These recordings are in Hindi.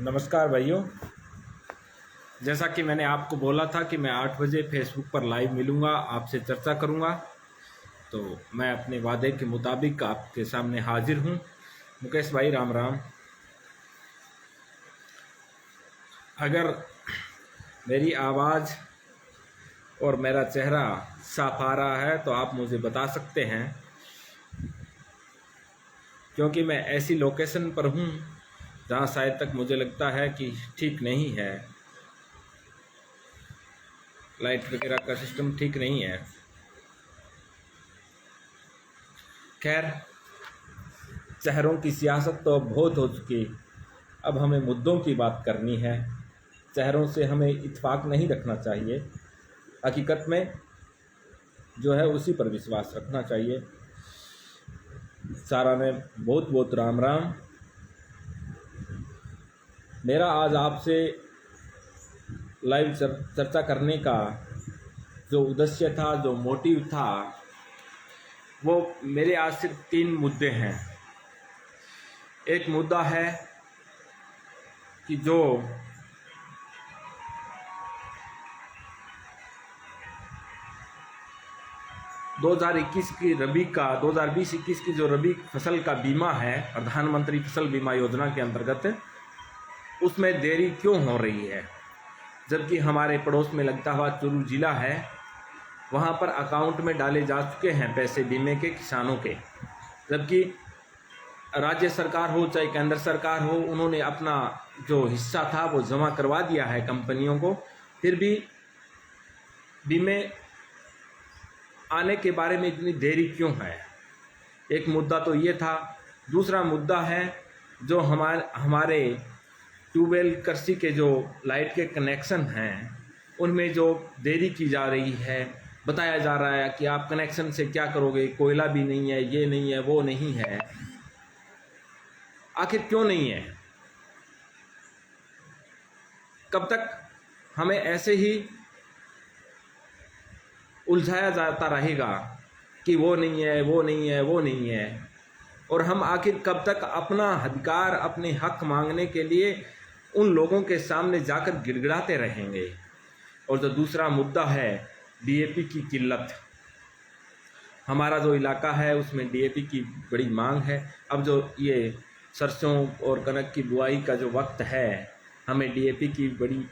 नमस्कार भाइयों। जैसा कि मैंने आपको बोला था कि मैं 8 बजे फेसबुक पर लाइव मिलूँगा, आपसे चर्चा करूँगा, तो मैं अपने वादे के मुताबिक आपके सामने हाजिर हूँ। मुकेश भाई राम राम। अगर मेरी आवाज़ और मेरा चेहरा साफ आ रहा है तो आप मुझे बता सकते हैं, क्योंकि मैं ऐसी लोकेशन पर हूँ जहाँ शायद तक मुझे लगता है कि ठीक नहीं है, लाइट वगैरह का सिस्टम ठीक नहीं है। खैर, चेहरों की सियासत तो अब बहुत हो चुकी, अब हमें मुद्दों की बात करनी है। चेहरों से हमें इत्तेफाक नहीं रखना चाहिए, हकीकत में जो है उसी पर विश्वास रखना चाहिए। सारा ने बहुत बहुत राम राम। मेरा आज आपसे लाइव चर्चा करने का जो उद्देश्य था, जो मोटिव था, वो मेरे आज सिर्फ 3 मुद्दे हैं। एक मुद्दा है कि जो दो हज़ार 20-21 की जो रबी फसल का बीमा है, प्रधानमंत्री फसल बीमा योजना के अंतर्गत, उसमें देरी क्यों हो रही है, जबकि हमारे पड़ोस में लगता हुआ चुरू जिला है, वहाँ पर अकाउंट में डाले जा चुके हैं पैसे बीमे के किसानों के, जबकि राज्य सरकार हो चाहे केंद्र सरकार हो, उन्होंने अपना जो हिस्सा था वो जमा करवा दिया है कंपनियों को, फिर भी बीमे आने के बारे में इतनी देरी क्यों है। एक मुद्दा तो ये था। दूसरा मुद्दा है जो हमारे ट्यूबवेल कृषि के जो लाइट के कनेक्शन हैं, उनमें जो देरी की जा रही है। बताया जा रहा है कि आप कनेक्शन से क्या करोगे, कोयला भी नहीं है, ये नहीं है, वो नहीं है। आखिर क्यों नहीं है? कब तक हमें ऐसे ही उलझाया जाता रहेगा कि वो नहीं है, वो नहीं है, वो नहीं है, और हम आखिर कब तक अपना अधिकार, अपने हक मांगने के लिए उन लोगों के सामने जाकर गिड़गिड़ाते रहेंगे। और जो दूसरा मुद्दा है डीएपी की किल्लत, हमारा जो इलाका है उसमें डीएपी की बड़ी मांग है। अब जो ये सरसों और कनक की बुआई का जो वक्त है, हमें डीएपी की बड़ी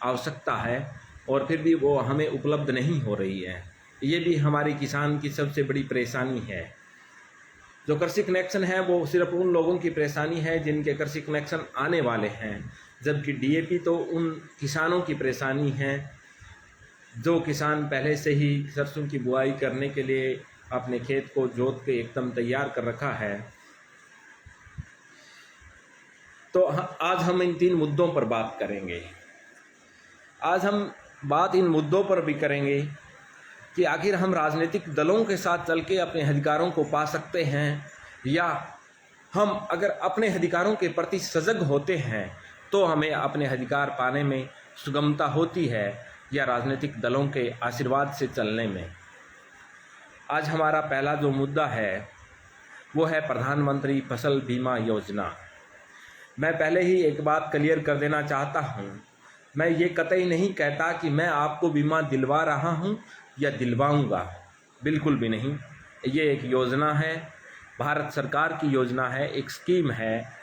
आवश्यकता है और फिर भी वो हमें उपलब्ध नहीं हो रही है। ये भी हमारी किसान की सबसे बड़ी परेशानी है। जो कृषि कनेक्शन है वो सिर्फ उन लोगों की परेशानी है जिनके कृषि कनेक्शन आने वाले हैं, जबकि डीएपी तो उन किसानों की परेशानी है जो किसान पहले से ही सरसों की बुआई करने के लिए अपने खेत को जोत के एकदम तैयार कर रखा है। तो आज हम इन 3 मुद्दों पर बात करेंगे। आज हम बात इन मुद्दों पर भी करेंगे कि आखिर हम राजनीतिक दलों के साथ चल के अपने अधिकारों को पा सकते हैं, या हम अगर अपने अधिकारों के प्रति सजग होते हैं तो हमें अपने अधिकार पाने में सुगमता होती है, या राजनीतिक दलों के आशीर्वाद से चलने में। आज हमारा पहला जो मुद्दा है वो है प्रधानमंत्री फसल बीमा योजना। मैं पहले ही एक बात क्लियर कर देना चाहता हूँ, मैं ये कतई नहीं कहता कि मैं आपको बीमा दिलवा रहा हूँ या दिलवाऊँगा, बिल्कुल भी नहीं। ये एक योजना है, भारत सरकार की योजना है, एक स्कीम है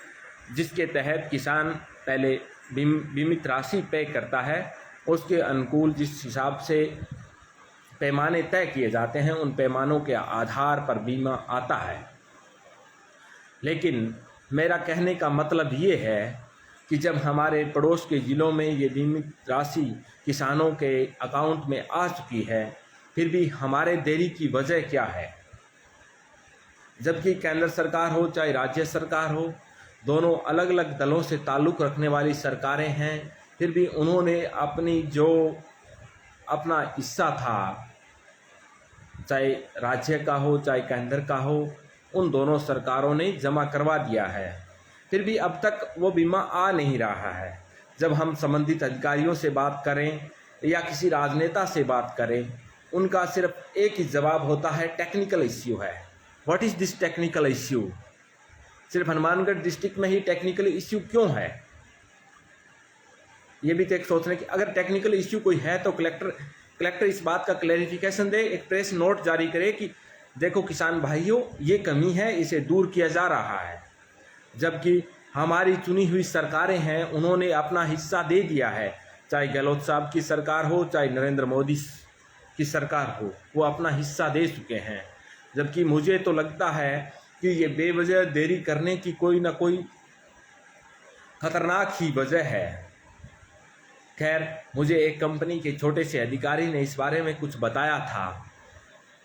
जिसके तहत किसान पहले बीमित राशि पे करता है, उसके अनुकूल जिस हिसाब से पैमाने तय किए जाते हैं उन पैमानों के आधार पर बीमा आता है। लेकिन मेरा कहने का मतलब ये है कि जब हमारे पड़ोस के ज़िलों में ये बीमित राशि किसानों के अकाउंट में आ चुकी है, फिर भी हमारे देरी की वजह क्या है? जबकि केंद्र सरकार हो चाहे राज्य सरकार हो, दोनों अलग अलग दलों से ताल्लुक़ रखने वाली सरकारें हैं, फिर भी उन्होंने अपनी जो अपना हिस्सा था, चाहे राज्य का हो चाहे केंद्र का हो, उन दोनों सरकारों ने जमा करवा दिया है। फिर भी अब तक वो बीमा आ नहीं रहा है। जब हम संबंधित अधिकारियों से बात करें या किसी राजनेता से बात करें, उनका सिर्फ एक ही जवाब होता है, टेक्निकल इश्यू है। What is this technical issue? सिर्फ हनुमानगढ़ डिस्ट्रिक्ट में ही टेक्निकल इश्यू क्यों है? ये भी तो एक सोचने की, अगर टेक्निकल इश्यू कोई है तो कलेक्टर इस बात का क्लैरिफिकेशन दे, एक प्रेस नोट जारी करे कि देखो किसान भाइयों, ये कमी है, इसे दूर किया जा रहा है। जबकि हमारी चुनी हुई सरकारें हैं, उन्होंने अपना हिस्सा दे दिया है, चाहे गहलोत साहब की सरकार हो, चाहे नरेंद्र मोदी की सरकार हो, वो अपना हिस्सा दे चुके हैं। जबकि मुझे तो लगता है कि ये बेवजह देरी करने की कोई ना कोई खतरनाक ही वजह है। खैर, मुझे एक कंपनी के छोटे से अधिकारी ने इस बारे में कुछ बताया था,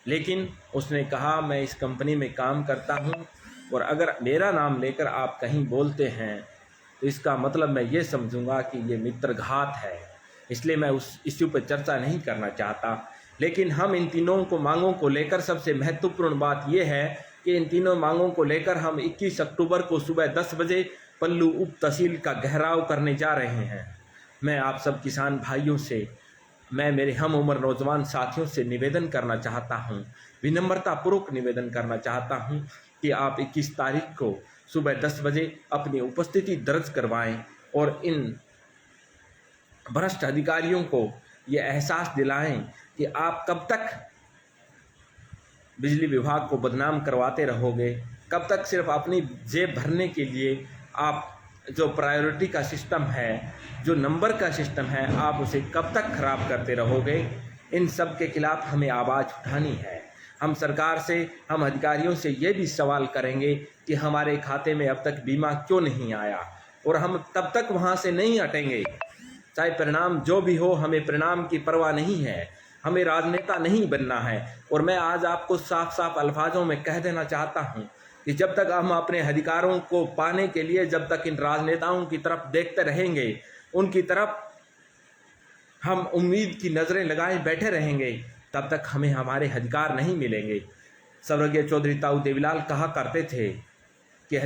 लेकिन उसने कहा मैं इस कंपनी में काम करता हूँ और अगर मेरा नाम लेकर आप कहीं बोलते हैं तो इसका मतलब मैं ये समझूंगा कि ये मित्रघात है, इसलिए मैं उस इश्यू पर चर्चा नहीं करना चाहता। लेकिन हम इन तीनों को मांगों को लेकर, सबसे महत्वपूर्ण बात यह है कि इन तीनों मांगों को लेकर हम 21 अक्टूबर को सुबह 10 बजे पल्लू उप तहसील का घेराव करने जा रहे हैं। मैं आप सब किसान भाइयों से, मैं मेरे हम उम्र नौजवान साथियों से निवेदन करना चाहता हूं, विनम्रतापूर्वक निवेदन करना चाहता हूं कि आप 21 तारीख को सुबह 10 बजे अपनी उपस्थिति दर्ज करवाएं और इन भ्रष्ट अधिकारियों को ये एहसास दिलाएं कि आप कब तक बिजली विभाग को बदनाम करवाते रहोगे, कब तक सिर्फ अपनी जेब भरने के लिए आप जो प्रायोरिटी का सिस्टम है, जो नंबर का सिस्टम है, आप उसे कब तक खराब करते रहोगे। इन सब के खिलाफ हमें आवाज़ उठानी है। हम सरकार से, हम अधिकारियों से ये भी सवाल करेंगे कि हमारे खाते में अब तक बीमा क्यों नहीं आया, और हम तब तक वहाँ से नहीं हटेंगे, चाहे परिणाम जो भी हो। हमें परिणाम की परवाह नहीं है, हमें राजनेता नहीं बनना है। और मैं आज आपको साफ साफ अल्फाजों में कह देना चाहता हूँ कि जब तक हम अपने अधिकारों को पाने के लिए, जब तक इन राजनेताओं की तरफ देखते रहेंगे, उनकी तरफ हम उम्मीद की नज़रें लगाए बैठे रहेंगे, तब तक हमें हमारे अधिकार नहीं मिलेंगे। स्वर्गीय चौधरी ताऊ देवीलाल कहा करते थे कि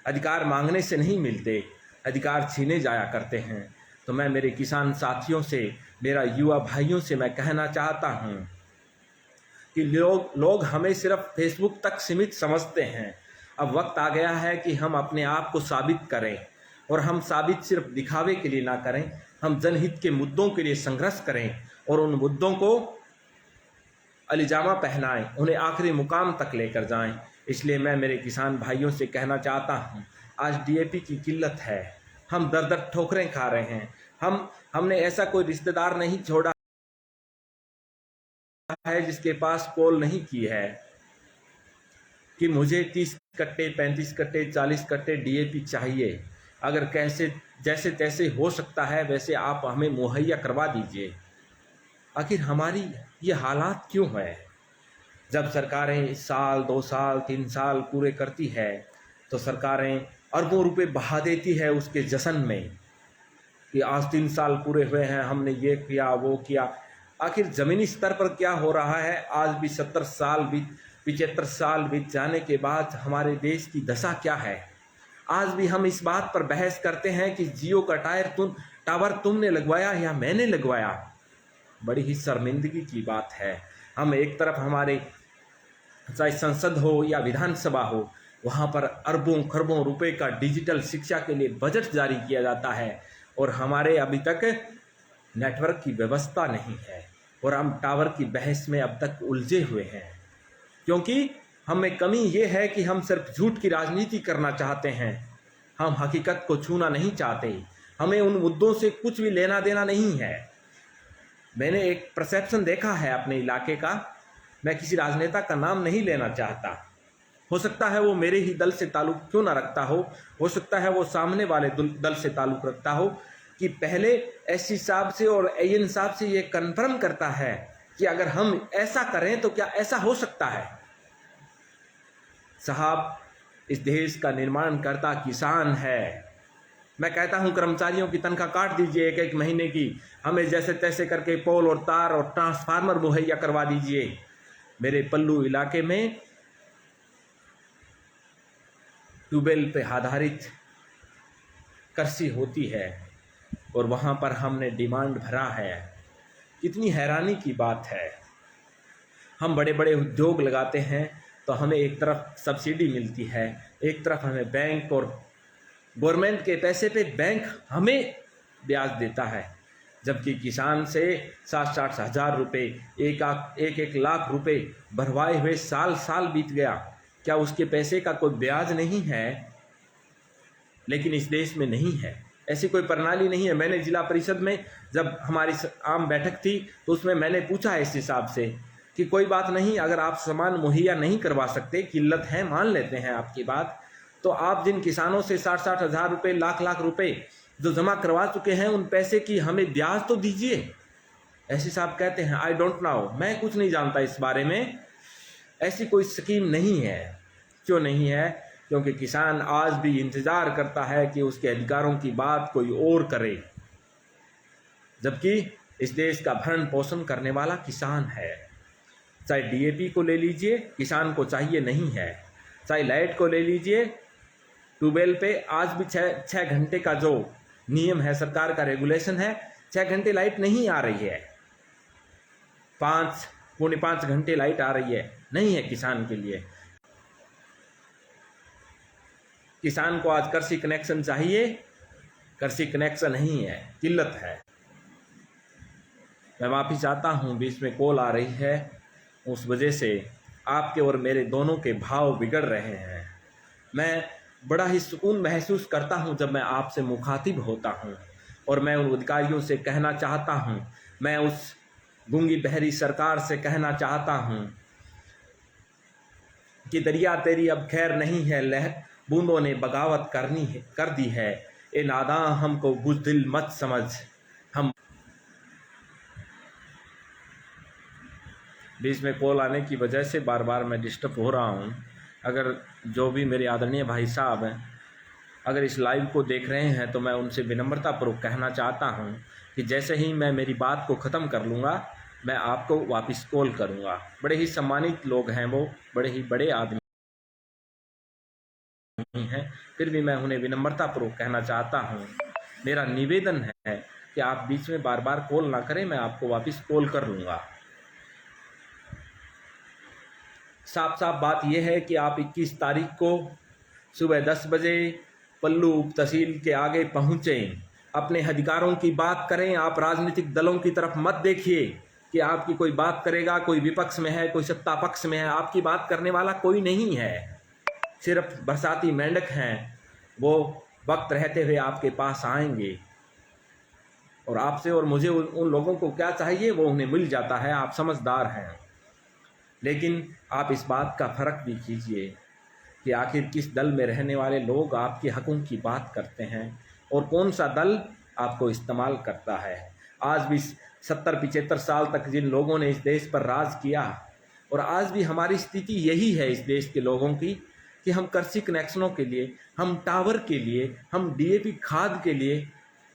अधिकार मांगने से नहीं मिलते, अधिकार छीने जाया करते हैं। तो मैं मेरे किसान साथियों से, मेरा युवा भाइयों से मैं कहना चाहता हूँ कि लोग हमें सिर्फ फेसबुक तक सीमित समझते हैं। अब वक्त आ गया है कि हम अपने आप को साबित करें, और हम साबित सिर्फ दिखावे के लिए ना करें, हम जनहित के मुद्दों के लिए संघर्ष करें और उन मुद्दों को अलिजामा पहनाएं, उन्हें आखिरी मुकाम तक लेकर जाएं। इसलिए मैं मेरे किसान भाइयों से कहना चाहता हूं, आज डीएपी की किल्लत है, हम दर दर ठोकरें खा रहे हैं। हमने ऐसा कोई रिश्तेदार नहीं छोड़ा है जिसके पास कॉल नहीं की है कि मुझे 30 कट्टे, 35 कट्टे, 40 कट्टे डीएपी चाहिए। अगर कैसे जैसे तैसे हो सकता है वैसे आप हमें मुहैया करवा दीजिए। आखिर हमारी ये हालात क्यों है? जब सरकारें साल, 2 साल, 3 साल पूरे करती है तो सरकारें अरबों रुपए बहा देती है उसके जश्न में कि आज 3 साल पूरे हुए हैं, हमने ये किया, वो किया। आखिर ज़मीनी स्तर पर क्या हो रहा है? आज भी 70 साल 75 साल बीत जाने के बाद हमारे देश की दशा क्या है? आज भी हम इस बात पर बहस करते हैं कि जियो का टावर तुमने लगवाया या मैंने लगवाया। बड़ी ही शर्मिंदगी की बात है। हम एक तरफ हमारे, चाहे संसद हो या विधानसभा हो, वहाँ पर अरबों खरबों रुपए का डिजिटल शिक्षा के लिए बजट जारी किया जाता है, और हमारे अभी तक नेटवर्क की व्यवस्था नहीं है, और हम टावर की बहस में अब तक उलझे हुए हैं। क्योंकि हमें कमी ये है कि हम सिर्फ झूठ की राजनीति करना चाहते हैं, हम हकीकत को छूना नहीं चाहते। हमें उन मुद्दों से कुछ भी लेना देना नहीं है। मैंने एक परसेप्शन देखा है अपने इलाके का, मैं किसी राजनेता का नाम नहीं लेना चाहता, हो सकता है वो मेरे ही दल से ताल्लुक़ क्यों ना रखता हो सकता है वो सामने वाले दल से ताल्लुक़ रखता हो, कि पहले एससी साहब से और एएन साहब से ये कन्फर्म करता है कि अगर हम ऐसा करें तो क्या ऐसा हो सकता है। साहब, इस देश का निर्माण करता किसान है। मैं कहता हूं कर्मचारियों की तनख्वाह काट दीजिए 1-1 महीने की, हमें जैसे तैसे करके पोल और तार और ट्रांसफार्मर मुहैया करवा दीजिए। मेरे पल्लू इलाके में ट्यूबवेल पे आधारित कृषि होती है और वहाँ पर हमने डिमांड भरा है। कितनी हैरानी की बात है। हम बड़े बड़े उद्योग लगाते हैं तो हमें एक तरफ सब्सिडी मिलती है, एक तरफ हमें बैंक और गवर्नमेंट के पैसे पे बैंक हमें ब्याज देता है, जबकि किसान से 60-60 हज़ार रुपये, एक लाख रुपए भरवाए हुए साल साल बीत गया। क्या उसके पैसे का कोई ब्याज नहीं है? लेकिन इस देश में नहीं है, ऐसी कोई प्रणाली नहीं है। मैंने जिला परिषद में जब हमारी आम बैठक थी तो उसमें मैंने पूछा है इस हिसाब से कि कोई बात नहीं, अगर आप सामान मुहैया नहीं करवा सकते, किल्लत है, मान लेते हैं आपकी बात, तो आप जिन किसानों से 60-60 हज़ार रुपये, लाख रुपए जो जमा करवा चुके हैं, उन पैसे की हमें ब्याज तो दीजिए। ऐसे साहब कहते हैं आई डोंट नो, मैं कुछ नहीं जानता इस बारे में, ऐसी कोई स्कीम नहीं है। क्यों नहीं है? क्योंकि किसान आज भी इंतज़ार करता है कि उसके अधिकारों की बात कोई और करे, जबकि इस देश का भरण पोषण करने वाला किसान है। चाहे डीएपी को ले लीजिए, किसान को चाहिए नहीं है। चाहे लाइट को ले लीजिए, ट्यूबवेल पे आज भी 6 घंटे का जो नियम है, सरकार का रेगुलेशन है, 6 घंटे लाइट नहीं आ रही है, 5-5.25 घंटे लाइट आ रही है, नहीं है किसान के लिए। किसान को आज कृषि कनेक्शन चाहिए, कृषि कनेक्शन नहीं है, किल्लत है। मैं माफ़ी चाहता हूँ, बीच में कॉल आ रही है, उस वजह से आपके और मेरे दोनों के भाव बिगड़ रहे हैं। मैं बड़ा ही सुकून महसूस करता हूँ जब मैं आपसे मुखातिब होता हूँ, और मैं उन अधिकारियों से कहना चाहता हूँ, मैं उस गूंगी बहरी सरकार से कहना चाहता हूँ कि दरिया तेरी अब खैर नहीं है, लहर बूंदों ने बगावत कर दी है, ए नादां हमको बुज़दिल मत समझ। हम बीच में कॉल आने की वजह से बार बार मैं डिस्टर्ब हो रहा हूँ। अगर जो भी मेरे आदरणीय भाई साहब हैं, अगर इस लाइव को देख रहे हैं, तो मैं उनसे विनम्रतापूर्वक कहना चाहता हूँ कि जैसे ही मैं मेरी बात को ख़त्म कर लूँगा, मैं आपको वापस कॉल करूँगा। बड़े ही सम्मानित लोग हैं वो, बड़े ही बड़े आदमी हैं, फिर भी मैं उन्हें विनम्रतापूर्वक कहना चाहता हूँ, मेरा निवेदन है कि आप बीच में बार बार कॉल ना करें, मैं आपको वापस कॉल कर लूँगा। साफ साफ बात यह है कि आप 21 तारीख को सुबह 10 बजे पल्लू उप तहसील के आगे पहुँचें, अपने अधिकारों की बात करें। आप राजनीतिक दलों की तरफ मत देखिए कि आपकी कोई बात करेगा, कोई विपक्ष में है, कोई सत्ता पक्ष में है, आपकी बात करने वाला कोई नहीं है। सिर्फ बरसाती मेंढक हैं, वो वक्त रहते हुए आपके पास आएंगे, और आपसे और मुझे उन लोगों को क्या चाहिए वो उन्हें मिल जाता है, आप समझदार हैं। लेकिन आप इस बात का फ़र्क भी कीजिए कि आखिर किस दल में रहने वाले लोग आपके हकों की बात करते हैं और कौन सा दल आपको इस्तेमाल करता है। आज भी 70-75 साल तक जिन लोगों ने इस देश पर राज किया, और आज भी हमारी स्थिति यही है इस देश के लोगों की कि हम कृषि कनेक्शनों के लिए, हम टावर के लिए, हम डीएपी खाद के लिए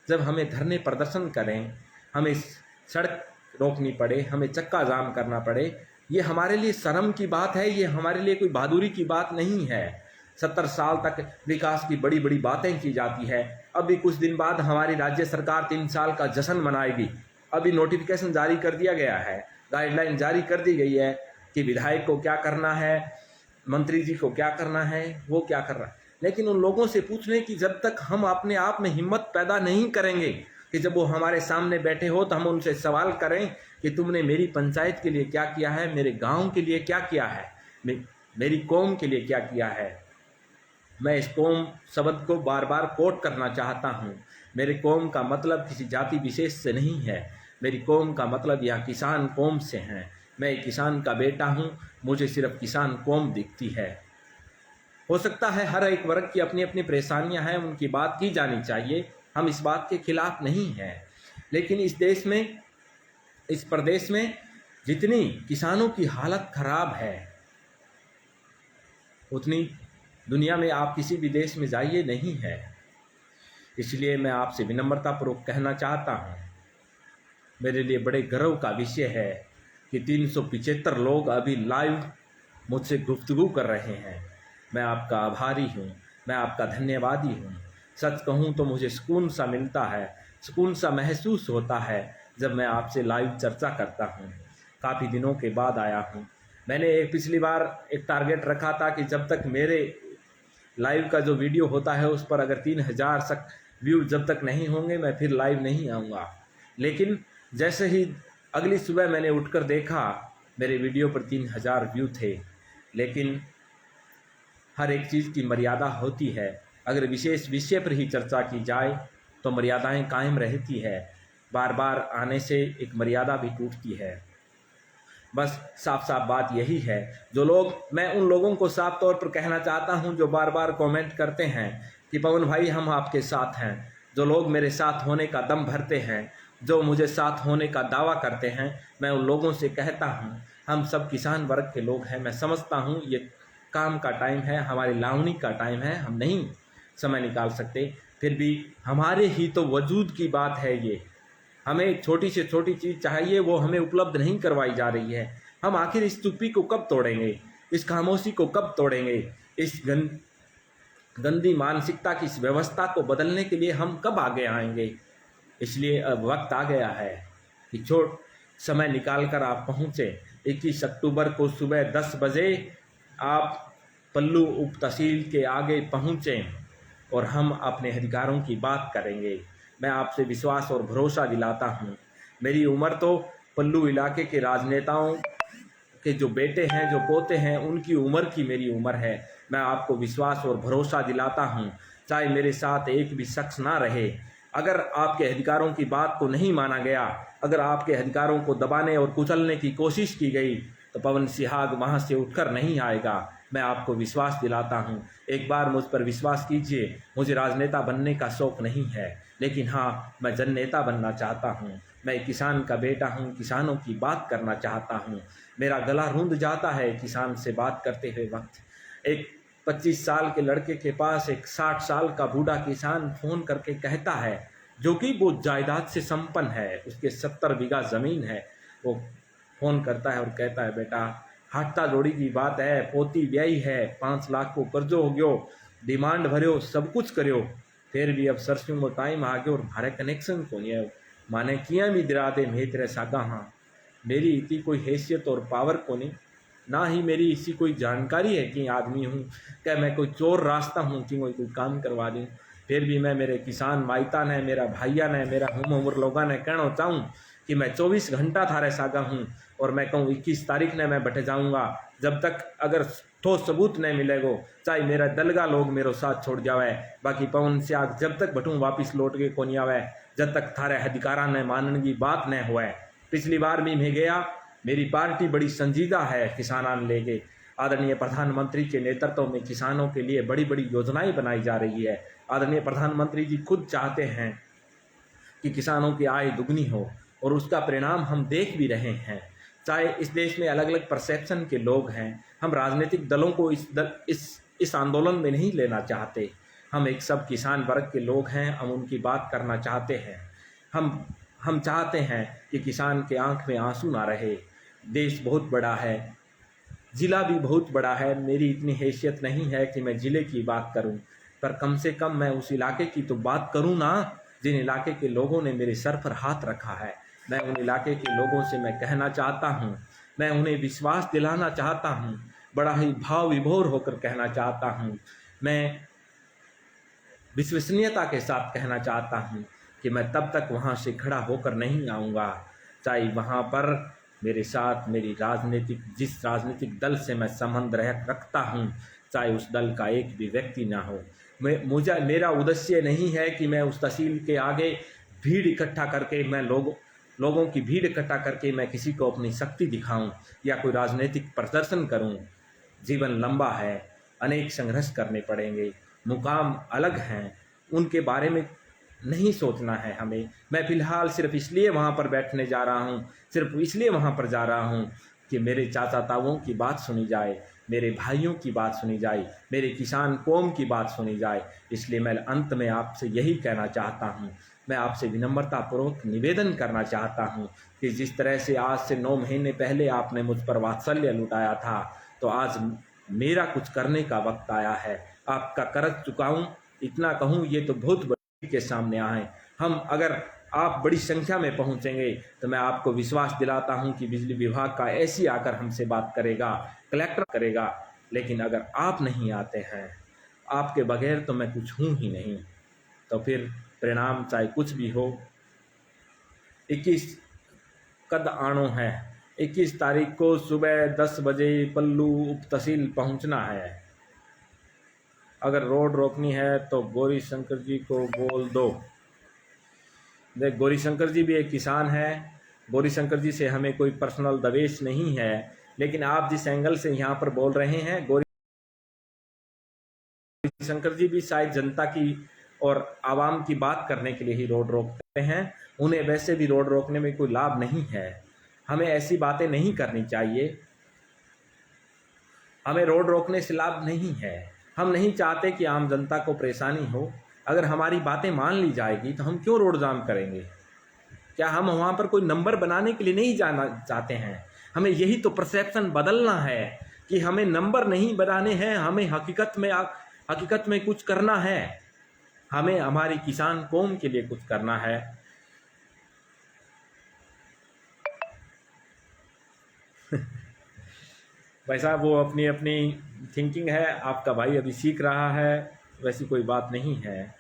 जब हमें धरने प्रदर्शन करें, हमें सड़क रोकनी पड़े, हमें चक्का जाम करना पड़े, ये हमारे लिए शर्म की बात है, ये हमारे लिए कोई बहादुरी की बात नहीं है। 70 साल तक विकास की बड़ी बड़ी बातें की जाती है। अभी कुछ दिन बाद हमारी राज्य सरकार 3 साल का जश्न मनाएगी। अभी नोटिफिकेशन जारी कर दिया गया है, गाइडलाइन जारी कर दी गई है कि विधायक को क्या करना है, मंत्री जी को क्या करना है, वो क्या कर रहा है। लेकिन उन लोगों से पूछ लें कि जब तक हम अपने आप में हिम्मत पैदा नहीं करेंगे कि जब वो हमारे सामने बैठे हो तो हम उनसे सवाल करें कि तुमने मेरी पंचायत के लिए क्या किया है, मेरे गांव के लिए क्या किया है, मेरी कौम के लिए क्या किया है। मैं इस कौम शब्द को बार बार कोट करना चाहता हूँ। मेरे कौम का मतलब किसी जाति विशेष से नहीं है, मेरी कौम का मतलब यह किसान कौम से हैं। मैं एक किसान का बेटा हूँ, मुझे सिर्फ किसान कौम दिखती है। हो सकता है हर एक वर्ग की अपनी अपनी परेशानियाँ हैं, उनकी बात की जानी चाहिए, हम इस बात के खिलाफ नहीं हैं। लेकिन इस देश में, इस प्रदेश में जितनी किसानों की हालत खराब है, उतनी दुनिया में आप किसी भी देश में जाइए नहीं है। इसलिए मैं आपसे विनम्रतापूर्वक कहना चाहता हूँ, मेरे लिए बड़े गर्व का विषय है कि 375 लोग अभी लाइव मुझसे गुफ्तगू कर रहे हैं। मैं आपका आभारी हूँ, मैं आपका धन्यवादी हूँ। सच कहूँ तो मुझे सुकून सा मिलता है, सुकून सा महसूस होता है जब मैं आपसे लाइव चर्चा करता हूँ। काफ़ी दिनों के बाद आया हूँ। मैंने पिछली बार एक टारगेट रखा था कि जब तक मेरे लाइव का जो वीडियो होता है उस पर अगर 3000 व्यू जब तक नहीं होंगे मैं फिर लाइव नहीं आऊँगा। लेकिन जैसे ही अगली सुबह मैंने उठकर देखा, मेरे वीडियो पर 3000 व्यू थे। लेकिन हर एक चीज़ की मर्यादा होती है। अगर विशेष विषय पर ही चर्चा की जाए तो मर्यादाएं कायम रहती है, बार बार आने से एक मर्यादा भी टूटती है। बस साफ साफ बात यही है। मैं उन लोगों को साफ तौर पर कहना चाहता हूं जो बार बार कमेंट करते हैं कि पवन भाई हम आपके साथ हैं, जो लोग मेरे साथ होने का दम भरते हैं, जो मुझे साथ होने का दावा करते हैं, मैं उन लोगों से कहता हूं हम सब किसान वर्ग के लोग हैं। मैं समझता हूं ये काम का टाइम है, हमारी लावनी का टाइम है, हम नहीं समय निकाल सकते, फिर भी हमारे ही तो वजूद की बात है ये। हमें एक छोटी से छोटी चीज़ चाहिए, वो हमें उपलब्ध नहीं करवाई जा रही है। हम आखिर इस चुप्पी को कब तोड़ेंगे, इस खामोशी को कब तोड़ेंगे, इस गंदी मानसिकता की इस व्यवस्था को बदलने के लिए हम कब आगे आएंगे। इसलिए अब वक्त आ गया है कि समय निकाल कर आप पहुँचे। 21 अक्टूबर को सुबह 10 बजे आप पल्लू उप तहसील के आगे पहुँचें और हम अपने अधिकारों की बात करेंगे। मैं आपसे विश्वास और भरोसा दिलाता हूँ। मेरी उम्र तो पल्लू इलाके के राजनेताओं के जो बेटे हैं, जो पोते हैं, उनकी उम्र की मेरी उम्र है। मैं आपको विश्वास और भरोसा दिलाता हूँ, चाहे मेरे साथ एक भी शख्स ना रहे, अगर आपके अधिकारों की बात को नहीं माना गया, अगर आपके अधिकारों को दबाने और कुचलने की कोशिश की गई, तो पवन सिहाग वहाँ से उठकर नहीं आएगा। मैं आपको विश्वास दिलाता हूँ, एक बार मुझ पर विश्वास कीजिए। मुझे राजनेता बनने का शौक़ नहीं है, लेकिन हाँ, मैं जननेता बनना चाहता हूँ। मैं एक किसान का बेटा हूँ, किसानों की बात करना चाहता हूँ। मेरा गला रूंध जाता है किसान से बात करते हुए वक्त। एक 25 साल के लड़के के पास एक 60 साल का बूढ़ा किसान फ़ोन करके कहता है, जो कि वो जायदाद से संपन्न है, उसके 70 बीघा ज़मीन है, वो फ़ोन करता है और कहता है, बेटा हाटता जोड़ी की बात है, पोती ब्याई है, 5 लाख को कर्जो हो गयो, डिमांड भरियो, सब कुछ करियो, फिर भी अब सरसों को टाइम आ गयो और मारे कनेक्शन को नहीं है। माने किया भी दिरा दे मैं तेरे सागा। हाँ, मेरी इतनी कोई हैसियत और पावर को नहीं, ना ही मेरी इसी कोई जानकारी है कि आदमी हूँ, क्या मैं कोई चोर रास्ता हूँ कि कोई काम करवा दूँ। फिर भी मैं मेरे किसान माइता ने, मेरा भाइया ने, मेरा हम उम्र लोगों ने कहना चाहूँ कि मैं 24 घंटा थारे सागा हूँ और मैं कहूँ 21 तारीख ने मैं बैठे जाऊँगा। जब तक अगर ठोस सबूत नहीं मिलेगो, चाहे मेरा दलगा लोग मेरे साथ छोड़ जावे, बाकी पवन सिहाग जब तक बटूँ वापिस लौट के को नहीं आवे, जब तक थारे अधिकारा ने मानने की बात न हुए। पिछली बार भी मैं गया, मेरी पार्टी बड़ी संजीदा है किसानान लेके। आदरणीय प्रधानमंत्री के नेतृत्व में किसानों के लिए बड़ी बड़ी योजनाएं बनाई जा रही है। आदरणीय प्रधानमंत्री जी खुद चाहते हैं कि किसानों की आय दुगनी हो और उसका परिणाम हम देख भी रहे हैं। चाहे इस देश में अलग अलग परसेप्शन के लोग हैं, हम राजनीतिक दलों को इस आंदोलन में नहीं लेना चाहते। हम एक सब किसान वर्ग के लोग हैं, हम उनकी बात करना चाहते हैं। हम चाहते हैं कि किसान के आंख में आंसू ना रहे। देश बहुत बड़ा है, ज़िला भी बहुत बड़ा है। मेरी इतनी हैसियत नहीं है कि मैं ज़िले की बात करूं, पर कम से कम मैं उस इलाके की तो बात करूं ना, जिन इलाके के लोगों ने मेरे सर पर हाथ रखा है। मैं उन इलाके के लोगों से मैं कहना चाहता हूं, मैं उन्हें विश्वास दिलाना चाहता हूं, बड़ा ही भाव विभोर होकर कहना चाहता हूं, मैं विश्वसनीयता के साथ कहना चाहता हूं कि मैं तब तक वहां से खड़ा होकर नहीं आऊँगा, चाहे वहां पर मेरे साथ जिस राजनीतिक दल से मैं संबंध रखता हूं, चाहे उस दल का एक भी व्यक्ति ना हो। मेरा उद्देश्य नहीं है कि मैं उस तहसील के आगे भीड़ इकट्ठा करके मैं लोगों की भीड़ इकट्ठा करके मैं किसी को अपनी शक्ति दिखाऊं या कोई राजनीतिक प्रदर्शन करूं। जीवन लंबा है, अनेक संघर्ष करने पड़ेंगे, मुकाम अलग हैं, उनके बारे में नहीं सोचना है हमें। मैं फ़िलहाल सिर्फ इसलिए वहाँ पर बैठने जा रहा हूँ, सिर्फ इसलिए वहाँ पर जा रहा हूँ कि मेरे चाचा ताऊओं की बात सुनी जाए, मेरे भाइयों की बात सुनी जाए, मेरे किसान कौम की बात सुनी जाए। इसलिए मैं अंत में आपसे यही कहना चाहता हूँ, मैं आपसे विनम्रतापूर्वक निवेदन करना चाहता हूँ कि जिस तरह से आज से 9 महीने पहले आपने मुझ पर वात्सल्य लुटाया था, तो आज मेरा कुछ करने का वक्त आया है। आपका कर्ज चुकाऊँ, इतना कहूँ ये तो बहुत बड़ी के सामने आए। अगर आप बड़ी संख्या में पहुंचेंगे तो मैं आपको विश्वास दिलाता हूं कि बिजली विभाग का ऐसी आकर हमसे बात करेगा, कलेक्टर करेगा। लेकिन अगर आप नहीं आते हैं, आपके बगैर तो मैं कुछ हूं ही नहीं। तो फिर परिणाम चाहे कुछ भी हो। 21 कद आनो है, 21 तारीख को सुबह 10 बजे पल्लू उप तहसील पहुँचना है। अगर रोड रोकनी है तो गौरी शंकर जी को बोल दो। देख, गौरी शंकर जी भी एक किसान है, गौरी शंकर जी से हमें कोई पर्सनल दवेश नहीं है, लेकिन आप जिस एंगल से यहाँ पर बोल रहे हैं, गौरी शंकर जी भी शायद जनता की और आवाम की बात करने के लिए ही रोड रोकते हैं। उन्हें वैसे भी रोड रोकने में कोई लाभ नहीं है। हमें ऐसी बातें नहीं करनी चाहिए। हमें रोड रोकने से लाभ नहीं है। हम नहीं चाहते कि आम जनता को परेशानी हो। अगर हमारी बातें मान ली जाएगी तो हम क्यों रोड जाम करेंगे? क्या हम वहाँ पर कोई नंबर बनाने के लिए नहीं जाना चाहते हैं? हमें यही तो परसेप्शन बदलना है कि हमें नंबर नहीं बनाने हैं, हमें हकीकत में कुछ करना है। हमें हमारी किसान कौम के लिए कुछ करना है। भाई साहब, वो अपनी अपनी थिंकिंग है। आपका भाई अभी सीख रहा है, वैसी कोई बात नहीं है।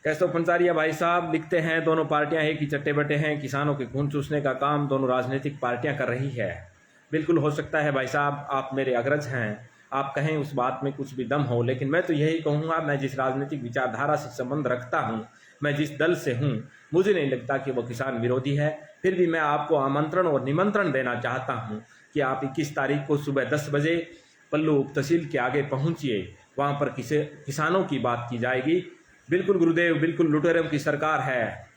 कैसो पंचारिया भाई साहब लिखते हैं, दोनों पार्टियां एक ही चट्टे बटे हैं। किसानों के खून चूसने का काम दोनों राजनीतिक पार्टियां कर रही है। बिल्कुल हो सकता है भाई साहब, आप मेरे अग्रज हैं, आप कहें उस बात में कुछ भी दम हो, लेकिन मैं तो यही कहूँगा, मैं जिस राजनीतिक विचारधारा से संबंध रखता हूँ, मैं जिस दल से हूँ, मुझे नहीं लगता कि वो किसान विरोधी है। फिर भी मैं आपको आमंत्रण और निमंत्रण देना चाहता हूँ कि आप 21 तारीख को सुबह 10 बजे पल्लू उप तहसील के आगे पहुँचिए। वहाँ पर किसानों की बात की जाएगी। बिल्कुल गुरुदेव, बिल्कुल लुटेरों की सरकार है,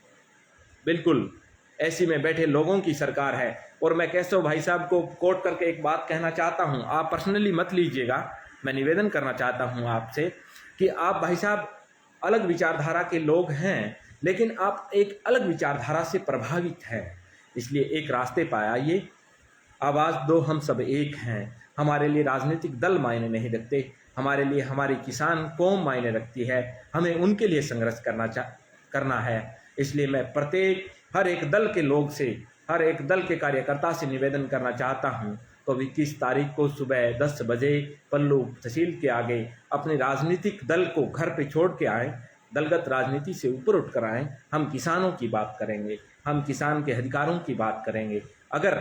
बिल्कुल ऐसी में बैठे लोगों की सरकार है। और मैं केशव भाई साहब को कोट करके एक बात कहना चाहता हूं, आप पर्सनली मत लीजिएगा, मैं निवेदन करना चाहता हूं आपसे कि आप भाई साहब अलग विचारधारा के लोग हैं, लेकिन आप एक अलग विचारधारा से प्रभावित हैं। इसलिए एक रास्ते पर आइए, आवाज़ दो, हम सब एक हैं। हमारे लिए राजनीतिक दल मायने नहीं रखते, हमारे लिए हमारी किसान कौम मायने रखती है। हमें उनके लिए संघर्ष करना है। इसलिए मैं प्रत्येक हर एक दल के लोग से, हर एक दल के कार्यकर्ता से निवेदन करना चाहता हूं, तो 21 तारीख को सुबह 10 बजे पल्लू तहसील के आगे अपने राजनीतिक दल को घर पे छोड़ के आएँ, दलगत राजनीति से ऊपर उठ कर आएँ। हम किसानों की बात करेंगे, हम किसान के अधिकारों की बात करेंगे। अगर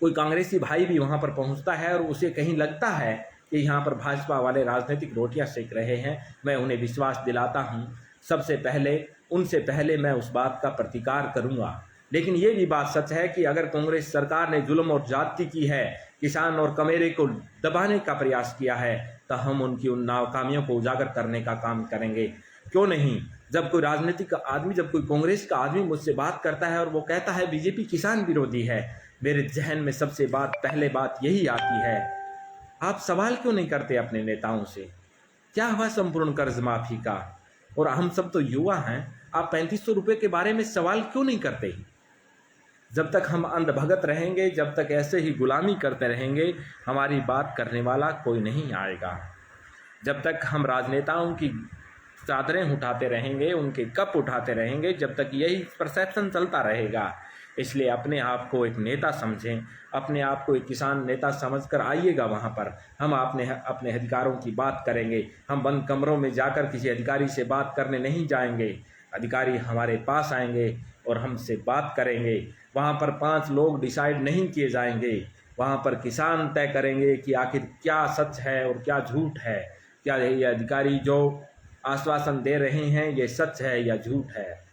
कोई कांग्रेसी भाई भी वहाँ पर पहुँचता है और उसे कहीं लगता है कि यहाँ पर भाजपा वाले राजनीतिक रोटियां सेक रहे हैं, मैं उन्हें विश्वास दिलाता हूँ, सबसे पहले उनसे पहले मैं उस बात का प्रतिकार करूँगा। लेकिन ये भी बात सच है कि अगर कांग्रेस सरकार ने जुल्म और ज्यादती की है, किसान और कमेरे को दबाने का प्रयास किया है, तो हम उनकी उन नाकामियों को उजागर करने का काम करेंगे। क्यों नहीं? जब कोई राजनीतिक आदमी, जब कोई कांग्रेस का आदमी मुझसे बात करता है और वो कहता है बीजेपी किसान विरोधी है, मेरे जहन में सबसे पहले बात यही आती है, आप सवाल क्यों नहीं करते अपने नेताओं से? क्या हुआ संपूर्ण कर्ज माफी का? और हम सब तो युवा हैं, आप 3500 रुपये के बारे में सवाल क्यों नहीं करते? जब तक हम अंधभगत रहेंगे, जब तक ऐसे ही गुलामी करते रहेंगे, हमारी बात करने वाला कोई नहीं आएगा। जब तक हम राजनेताओं की चादरें उठाते रहेंगे, उनके कप उठाते रहेंगे, जब तक यही परसेप्शन चलता रहेगा। इसलिए अपने आप को एक नेता समझें, अपने आप को एक किसान नेता समझकर आइएगा वहाँ पर। हम अपने अधिकारों की बात करेंगे। हम बंद कमरों में जाकर किसी अधिकारी से बात करने नहीं जाएंगे। अधिकारी हमारे पास आएंगे और हमसे बात करेंगे। वहाँ पर 5 लोग डिसाइड नहीं किए जाएंगे, वहाँ पर किसान तय करेंगे कि आखिर क्या सच है और क्या झूठ है, क्या ये अधिकारी जो आश्वासन दे रहे हैं ये सच है या झूठ है।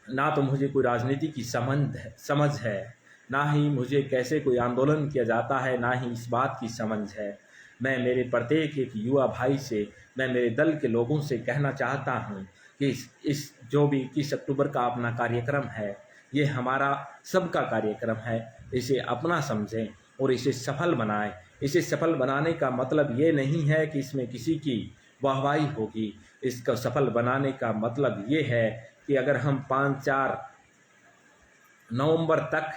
ना तो मुझे कोई राजनीति की समझ है, ना ही मुझे कैसे कोई आंदोलन किया जाता है, ना ही इस बात की समझ है। मैं मेरे प्रत्येक एक युवा भाई से, मैं मेरे दल के लोगों से कहना चाहता हूँ कि इस जो भी 21 अक्टूबर का अपना कार्यक्रम है, ये हमारा सबका कार्यक्रम है। इसे अपना समझें और इसे सफल बनाएं। इसे सफल बनाने का मतलब ये नहीं है कि इसमें किसी की वाहवाही होगी। इसका सफल बनाने का मतलब ये है कि अगर हम 5-4 नवंबर तक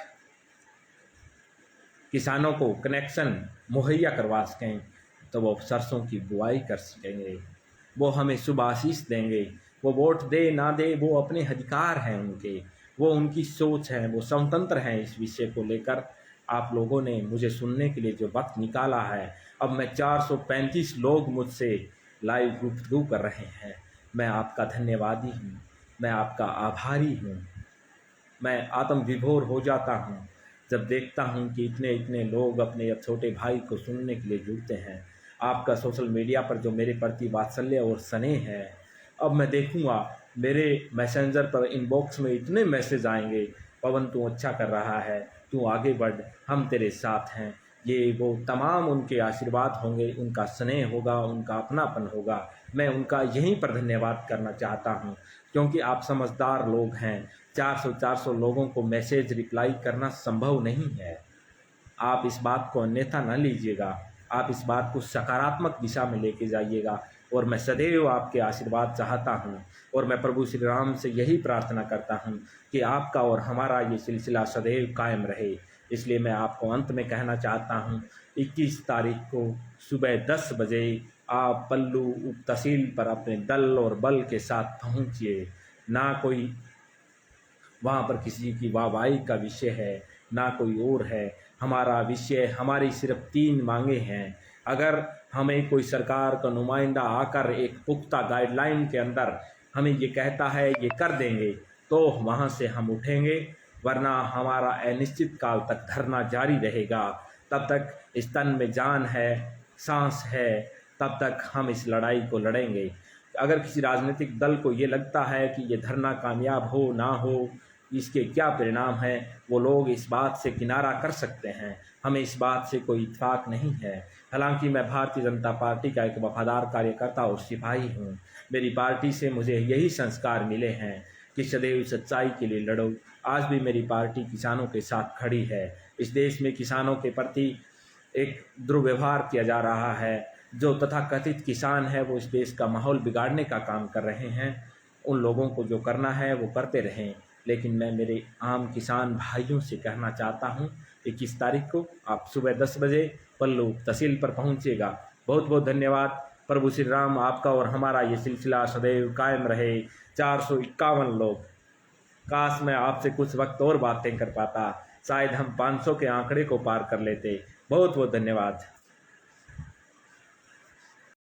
किसानों को कनेक्शन मुहैया करवा सकें, तो वो सरसों की बुआई कर सकेंगे, वो हमें शुभ आशीष देंगे। वो वोट दे ना दे, वो अपने अधिकार हैं उनके, वो उनकी सोच है, वो स्वतंत्र हैं। इस विषय को लेकर आप लोगों ने मुझे सुनने के लिए जो वक्त निकाला है, अब मैं 435 लोग मुझसे लाइव गुफ्तगू कर रहे हैं। मैं आपका धन्यवादी हूँ, मैं आपका आभारी हूँ। मैं आत्म विभोर हो जाता हूँ जब देखता हूँ कि इतने इतने लोग अपने अब छोटे भाई को सुनने के लिए जुड़ते हैं। आपका सोशल मीडिया पर जो मेरे प्रति वात्सल्य और स्नेह है, अब मैं देखूँगा मेरे मैसेंजर पर इनबॉक्स में इतने मैसेज आएंगे, पवन तू अच्छा कर रहा है, तू आगे बढ़, हम तेरे साथ हैं। ये वो तमाम उनके आशीर्वाद होंगे, उनका स्नेह होगा, उनका अपनापन होगा। मैं उनका यहीं पर धन्यवाद करना चाहता हूँ, क्योंकि आप समझदार लोग हैं। 400 लोगों को मैसेज रिप्लाई करना संभव नहीं है। आप इस बात को अन्यथा न लीजिएगा, आप इस बात को सकारात्मक दिशा में लेके जाइएगा। और मैं सदैव आपके आशीर्वाद चाहता हूँ, और मैं प्रभु श्री राम से यही प्रार्थना करता हूँ कि आपका और हमारा ये सिलसिला सदैव कायम रहे। इसलिए मैं आपको अंत में कहना चाहता हूँ, 21 तारीख को सुबह 10 बजे आप पल्लू उप तहसील पर अपने दल और बल के साथ पहुँचिए। ना कोई वहाँ पर किसी की वाहवाही का विषय है, ना कोई और है। हमारा विषय, हमारी सिर्फ 3 मांगे हैं। अगर हमें कोई सरकार का नुमाइंदा आकर एक पुख्ता गाइडलाइन के अंदर हमें ये कहता है ये कर देंगे, तो वहाँ से हम उठेंगे, वरना हमारा अनिश्चित काल तक धरना जारी रहेगा। तब तक इस तन में जान है, सांस है, तब तक हम इस लड़ाई को लड़ेंगे। अगर किसी राजनीतिक दल को ये लगता है कि ये धरना कामयाब हो ना हो, इसके क्या परिणाम हैं, वो लोग इस बात से किनारा कर सकते हैं। हमें इस बात से कोई इत्फाक नहीं है। हालांकि मैं भारतीय जनता पार्टी का एक वफादार कार्यकर्ता और सिपाही हूँ। मेरी पार्टी से मुझे यही संस्कार मिले हैं कि सदैव सच्चाई के लिए लड़ो। आज भी मेरी पार्टी किसानों के साथ खड़ी है। इस देश में किसानों के प्रति एक दुर्व्यवहार किया जा रहा है। जो तथाकथित किसान है वो इस देश का माहौल बिगाड़ने का काम कर रहे हैं। उन लोगों को जो करना है वो करते रहें, लेकिन मैं मेरे आम किसान भाइयों से कहना चाहता हूं, 21 तारीख को आप सुबह 10 बजे पल्लू तहसील पर पहुंचिएगा। बहुत बहुत धन्यवाद। प्रभु श्री राम आपका और हमारा ये सिलसिला सदैव कायम रहे। 451 लोग, काश मैं आपसे कुछ वक्त और बातें कर पाता, शायद हम 500 के आंकड़े को पार कर लेते। बहुत बहुत धन्यवाद।